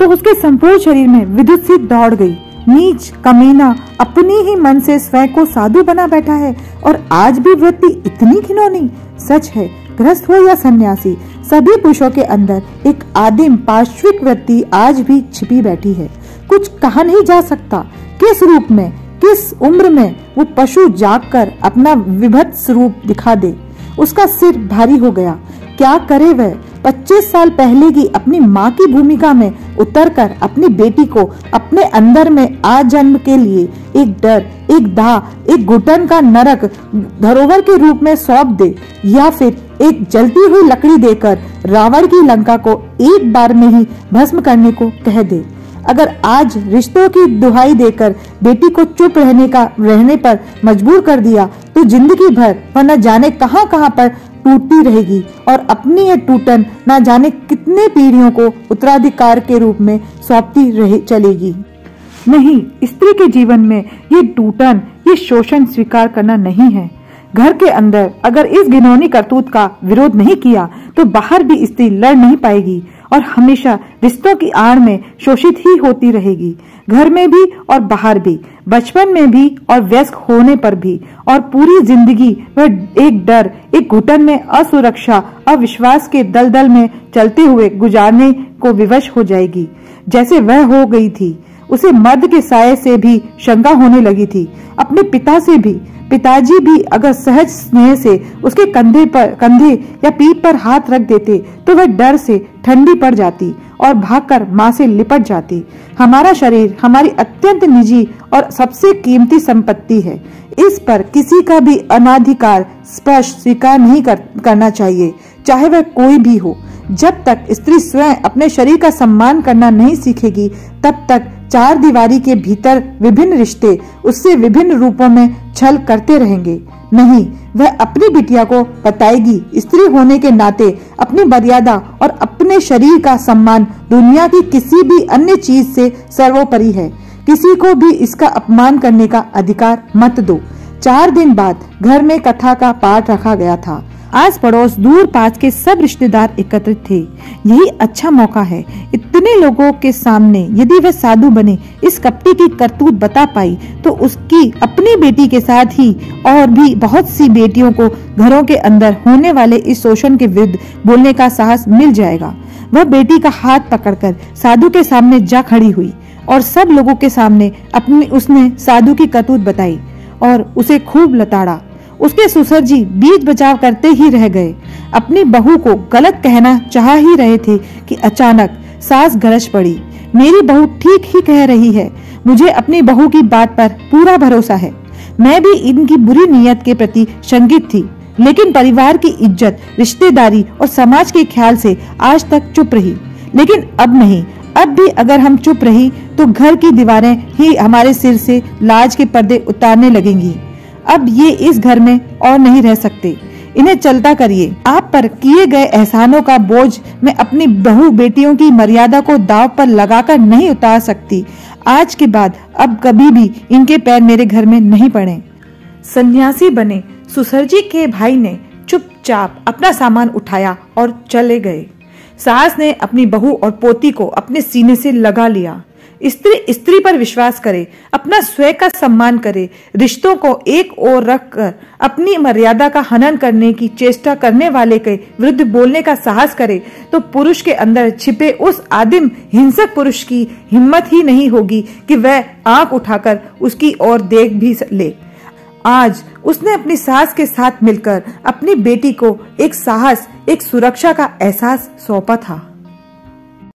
तो उसके संपूर्ण शरीर में विद्युत सी दौड़ गई। नीच कमीना अपनी ही मन से स्वयं को साधु बना बैठा है, और आज भी वृत्ति इतनी घिनौनी। सच है, गृहस्थ हो या सन्यासी, सभी पुरुषों के अंदर एक आदिम पार्श्विक वृत्ति आज भी छिपी बैठी है। कुछ कहा नहीं जा सकता किस रूप में, किस उम्र में वो पशु जागकर अपना विभत्स रूप दिखा दे। उसका सिर भारी हो गया। क्या करे वह? 25 साल पहले की अपनी माँ की भूमिका में उतरकर अपनी बेटी को अपने अंदर में आजन्म के लिए एक डर, एक दाह, एक घुटन का नरक धरोहर के रूप में सौंप दे, या फिर एक जलती हुई लकड़ी देकर रावण की लंका को एक बार में ही भस्म करने को कह दे। अगर आज रिश्तों की दुहाई देकर बेटी को चुप रहने पर मजबूर कर दिया, तो जिंदगी भर वह न जाने कहां कहां पर टूटती रहेगी, और अपनी ये टूटन न जाने कितने पीढ़ियों को उत्तराधिकार के रूप में सौंपती चलेगी। नहीं, स्त्री के जीवन में ये टूटन, ये शोषण स्वीकार करना नहीं है। घर के अंदर अगर इस घिनौनी करतूत का विरोध नहीं किया, तो बाहर भी स्त्री लड़ नहीं पाएगी और हमेशा रिश्तों की आड़ में शोषित ही होती रहेगी। घर में भी और बाहर भी, बचपन में भी और वयस्क होने पर भी, और पूरी जिंदगी वह एक डर, एक घुटन में, असुरक्षा, अविश्वास के दलदल में चलते हुए गुजारने को विवश हो जाएगी, जैसे वह हो गई थी। उसे मर्द के साये से भी शंका होने लगी थी, अपने पिता से भी। पिताजी भी अगर सहज स्नेह से उसके कंधे या पीठ पर हाथ रख देते, तो वह डर से ठंडी पड़ जाती और भागकर माँ से लिपट जाती। हमारा शरीर हमारी अत्यंत निजी और सबसे कीमती संपत्ति है। इस पर किसी का भी अनाधिकार स्पर्श स्वीकार नहीं करना चाहिए, चाहे वह कोई भी हो। जब तक स्त्री स्वयं अपने शरीर का सम्मान करना नहीं सीखेगी, तब तक चार दीवारी के भीतर विभिन्न रिश्ते उससे विभिन्न रूपों में छल करते रहेंगे। नहीं, वह अपनी बिटिया को बताएगी स्त्री होने के नाते अपनी मर्यादा और अपने शरीर का सम्मान दुनिया की किसी भी अन्य चीज से सर्वोपरि है। किसी को भी इसका अपमान करने का अधिकार मत दो। 4 दिन बाद घर में कथा का पाठ रखा गया था। आस पड़ोस दूर पास के सब रिश्तेदार एकत्रित थे। यही अच्छा मौका है। इतने लोगों के सामने यदि वह साधु बने, इस कपटी की करतूत बता पाई, तो उसकी अपनी बेटी के साथ ही और भी बहुत सी बेटियों को घरों के अंदर होने वाले इस शोषण के विरुद्ध बोलने का साहस मिल जाएगा। वह बेटी का हाथ पकड़कर साधु के सामने जा खड़ी हुई और सब लोगों के सामने उसने साधु की करतूत बताई और उसे खूब लताड़ा। उसके ससुर जी बीच बचाव करते ही रह गए। अपनी बहू को गलत कहना चाह ही रहे थे कि अचानक सास गरज पड़ी। मेरी बहू ठीक ही कह रही है। मुझे अपनी बहू की बात पर पूरा भरोसा है। मैं भी इनकी बुरी नीयत के प्रति शंकित थी, लेकिन परिवार की इज्जत, रिश्तेदारी और समाज के ख्याल से आज तक चुप रही। लेकिन अब नहीं, अब भी अगर हम चुप रही तो घर की दीवारें ही हमारे सिर से लाज के पर्दे उतारने लगेंगी। अब ये इस घर में और नहीं रह सकते। इन्हें चलता करिए। आप पर किए गए एहसानों का बोझ मैं अपनी बहू बेटियों की मर्यादा को दांव पर लगाकर नहीं उतार सकती। आज के बाद अब कभी भी इनके पैर मेरे घर में नहीं पड़े। सन्यासी बने ससुर जी के भाई ने चुपचाप अपना सामान उठाया और चले गए। सास ने अपनी बहू और पोती को अपने सीने से लगा लिया। स्त्री स्त्री पर विश्वास करे, अपना स्वयं का सम्मान करे, रिश्तों को एक ओर रखकर अपनी मर्यादा का हनन करने की चेष्टा करने वाले के विरुद्ध बोलने का साहस करे, तो पुरुष के अंदर छिपे उस आदिम हिंसक पुरुष की हिम्मत ही नहीं होगी कि वह आंख उठाकर उसकी ओर देख भी ले। आज उसने अपनी सास के साथ मिलकर अपनी बेटी को एक साहस, एक सुरक्षा का एहसास सौंपा था।